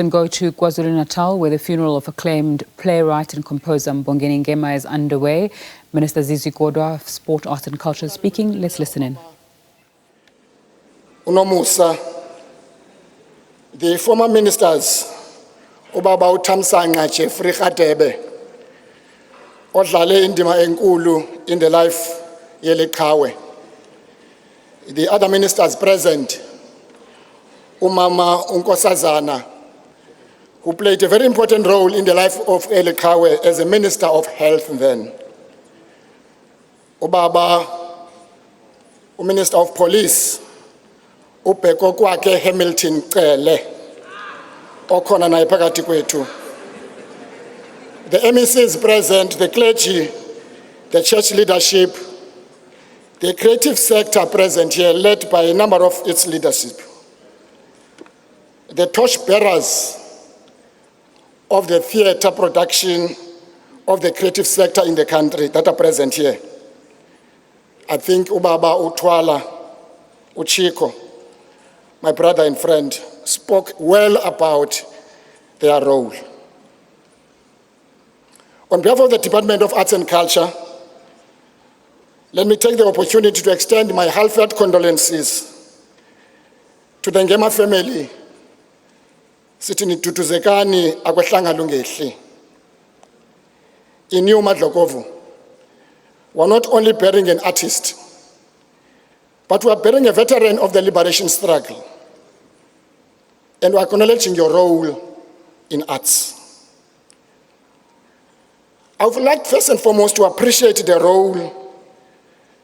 And go to KwaZulu-Natal, where the funeral of acclaimed playwright and composer Mbongeni Ngema is underway. Minister Zizi Kodwa of Sport, Arts and Culture speaking. Let's listen in. Unomusa, the former ministers, Ubaba uThamsanqa Jeffrey Radebe, odlale indima enkulu in the life yeleqhawe. The other ministers present, Umama uNkosazana, who played a very important role in the life of Eleqhawe as a Minister of Health then. Ubaba, Minister of Police, ubheko kwakhe Hamilton Cele, okhona naye phakathi kwethu. The MECs present, the clergy, the church leadership, the creative sector present here, led by a number of its leadership. The torch bearers of the theatre production of the creative sector in the country that are present here. I think Ubaba Utwala, Uchiko, my brother and friend, spoke well about their role. On behalf of the Department of Arts and Culture, let me take the opportunity to extend my heartfelt condolences to the Ngema family. Sitini tutuzekani akwehlanga lungehli. In New Madlokovu, we're not only burying an artist, but we're burying a veteran of the liberation struggle. And we're acknowledging your role in arts. I would like first and foremost to appreciate the role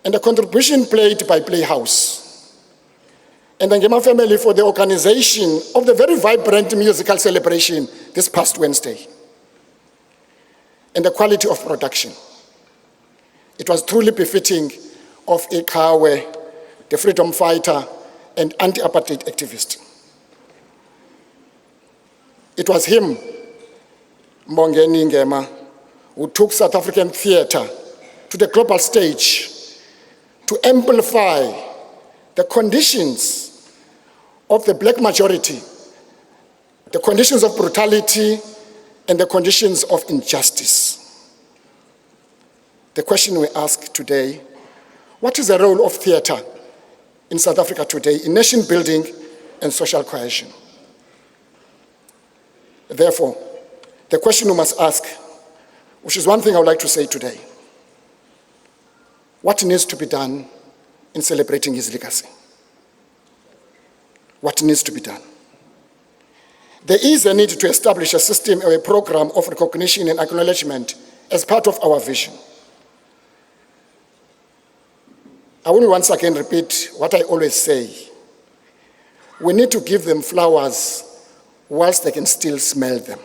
and the contribution played by Playhouse and the Ngema family for the organization of the very vibrant musical celebration this past Wednesday, and the quality of production. It was truly befitting of Eqhawe, the freedom fighter and anti-apartheid activist. It was him, Mbongeni Ngema, who took South African theatre to the global stage to amplify the conditions of the black majority, the conditions of brutality, and the conditions of injustice. The question we ask today, what is the role of theatre in South Africa today in nation building and social cohesion? Therefore, the question we must ask, which is one thing I would like to say today, what needs to be done in celebrating his legacy? What needs to be done? There is a need to establish a system or a program of recognition and acknowledgement as part of our vision. I will once again repeat what I always say. We need to give them flowers whilst they can still smell them.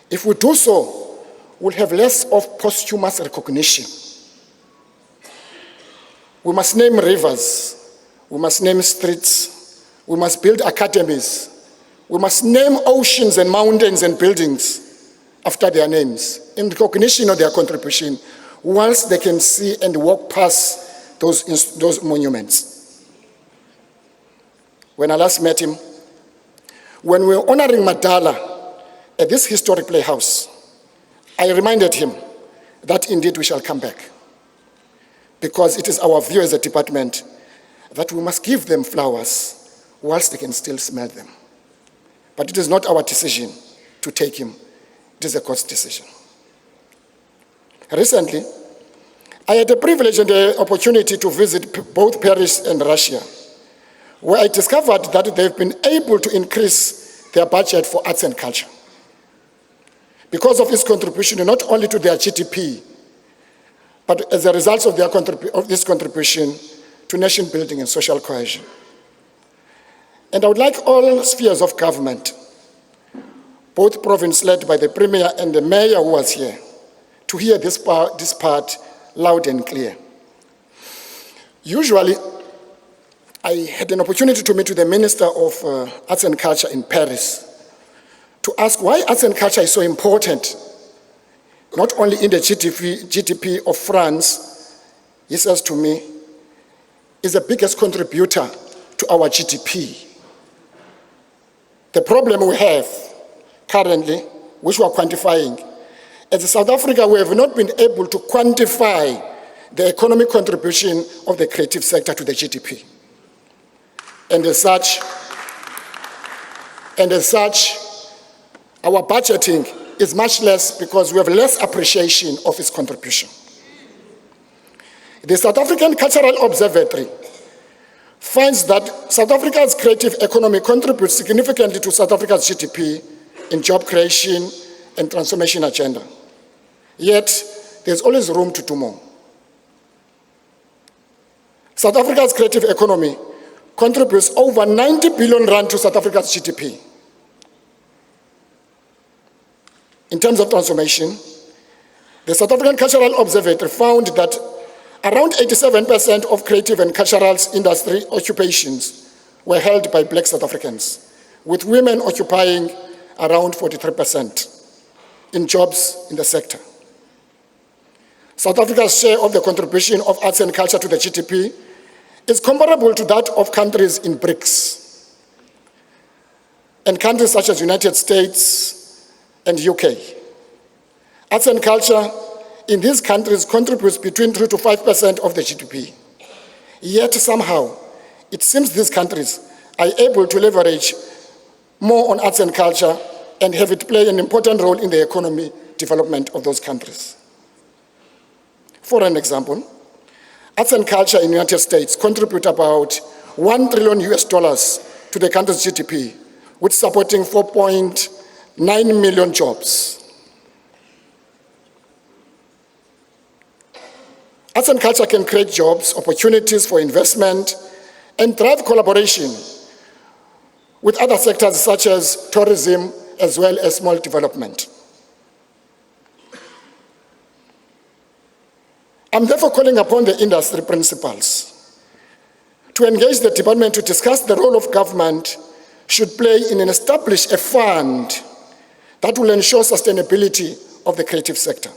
If we do so, we'll have less of posthumous recognition. We must name rivers. We must name streets. We must build academies. We must name oceans and mountains and buildings after their names in recognition of their contribution, whilst they can see and walk past those monuments. When I last met him, when we were honoring Madala at this historic playhouse, I reminded him that indeed we shall come back, because it is our view as a department that we must give them flowers whilst they can still smell them. But it is not our decision to take him. It is the court's decision. Recently, I had the privilege and the opportunity to visit both Paris and Russia, where I discovered that they've been able to increase their budget for arts and culture because of his contribution not only to their GDP, but as a result of this contribution to nation building and social cohesion. And I would like all spheres of government, both province led by the Premier and the Mayor who was here, to hear this part loud and clear. Usually, I had an opportunity to meet with the Minister of Arts and Culture in Paris to ask why arts and culture is so important, not only in the GDP of France. He says to me, is the biggest contributor to our GDP. The problem we have currently, which we are quantifying, as South Africa, we have not been able to quantify the economic contribution of the creative sector to the GDP. And as such, our budgeting is much less because we have less appreciation of its contribution. The South African Cultural Observatory finds that South Africa's creative economy contributes significantly to South Africa's GDP in job creation and transformation agenda. Yet, there's always room to do more. South Africa's creative economy contributes over 90 billion rand to South Africa's GDP. In terms of transformation, the South African Cultural Observatory found that around 87% of creative and cultural industry occupations were held by Black South Africans, with women occupying around 43% in jobs in the sector. South Africa's share of the contribution of arts and culture to the GDP is comparable to that of countries in BRICS and countries such as United States and UK. Arts and culture in these countries contributes between 3 to 5% of the GDP. Yet somehow, it seems these countries are able to leverage more on arts and culture and have it play an important role in the economic development of those countries. For an example, arts and culture in the United States contribute about $1 trillion to the country's GDP, with supporting 4.9 million jobs. Arts and culture can create jobs, opportunities for investment, and drive collaboration with other sectors such as tourism, as well as small development. I'm therefore calling upon the industry principals to engage the department to discuss the role of government should play in and establish a fund that will ensure sustainability of the creative sector.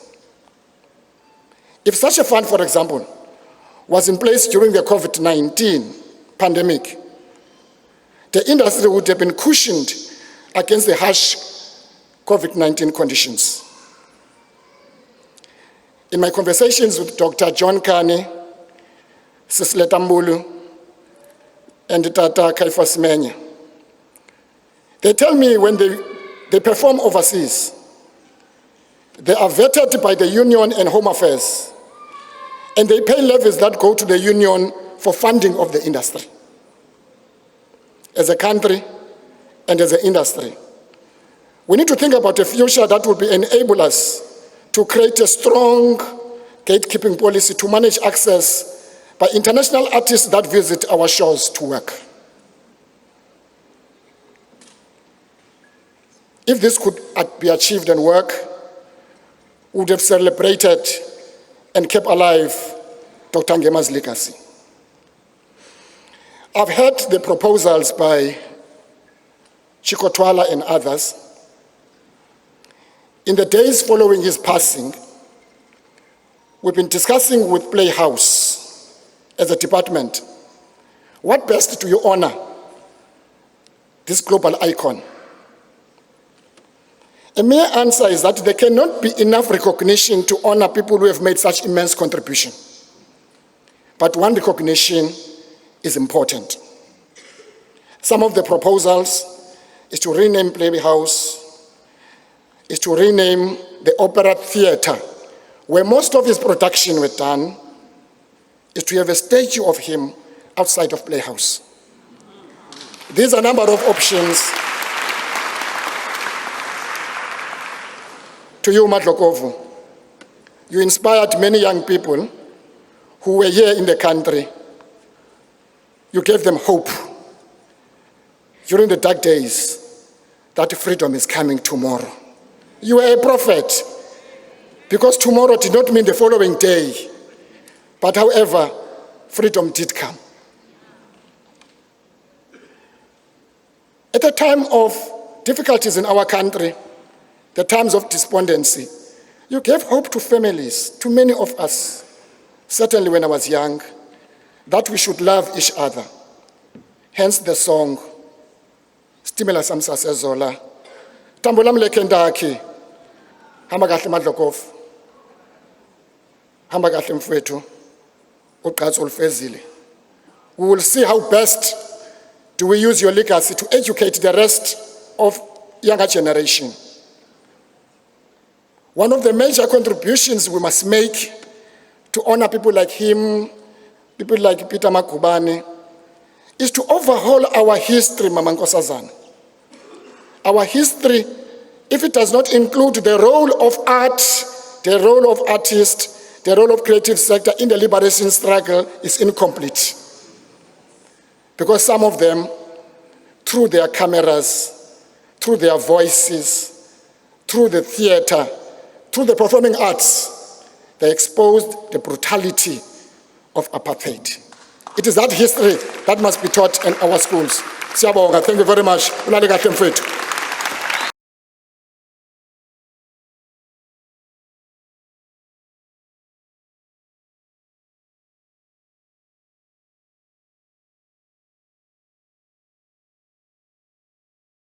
If such a fund, for example, was in place during the COVID-19 pandemic, the industry would have been cushioned against the harsh COVID-19 conditions. In my conversations with Dr. John Kane, Sisleta Mbulu, and Tata Kaifas Menya, they tell me when they perform overseas, they are vetted by the Union and Home Affairs, and they pay levies that go to the Union for funding of the industry. As a country and as an industry, we need to think about a future that will enable us to create a strong gatekeeping policy to manage access by international artists that visit our shores to work. If this could be achieved and work, we would have celebrated and kept alive Dr. Ngema's legacy. I've heard the proposals by Chikotwala and others. In the days following his passing, we've been discussing with Playhouse as a department, what best do you honor this global icon? A mere answer is that there cannot be enough recognition to honor people who have made such immense contribution. But one recognition is important. Some of the proposals is to rename Playhouse, is to rename the Opera Theatre, where most of his production were done, is to have a statue of him outside of Playhouse. These are a number of options. To you, Matlokovu, you inspired many young people who were here in the country. You gave them hope during the dark days that freedom is coming tomorrow. You were a prophet, because tomorrow did not mean the following day. But however, freedom did come. At the time of difficulties in our country, the times of despondency, you gave hope to families, to many of us, certainly when I was young, that we should love each other. Hence the song, Stimela samsasezola. Tambolam lekendaki. Hamba kahle Madlokov. Hamba kahle mfowethu. Uqhatso olufezile. We will see how best do we use your legacy to educate the rest of younger generation. One of the major contributions we must make to honor people like him, people like Peter Makubane, is to overhaul our history, Mama Nkosazana. Our history, if it does not include the role of art, the role of artists, the role of creative sector in the liberation struggle, is incomplete. Because some of them, through their cameras, through their voices, through the theater, through the performing arts, they exposed the brutality of apartheid. It is that history that must be taught in our schools. Siyabonga, thank you very much.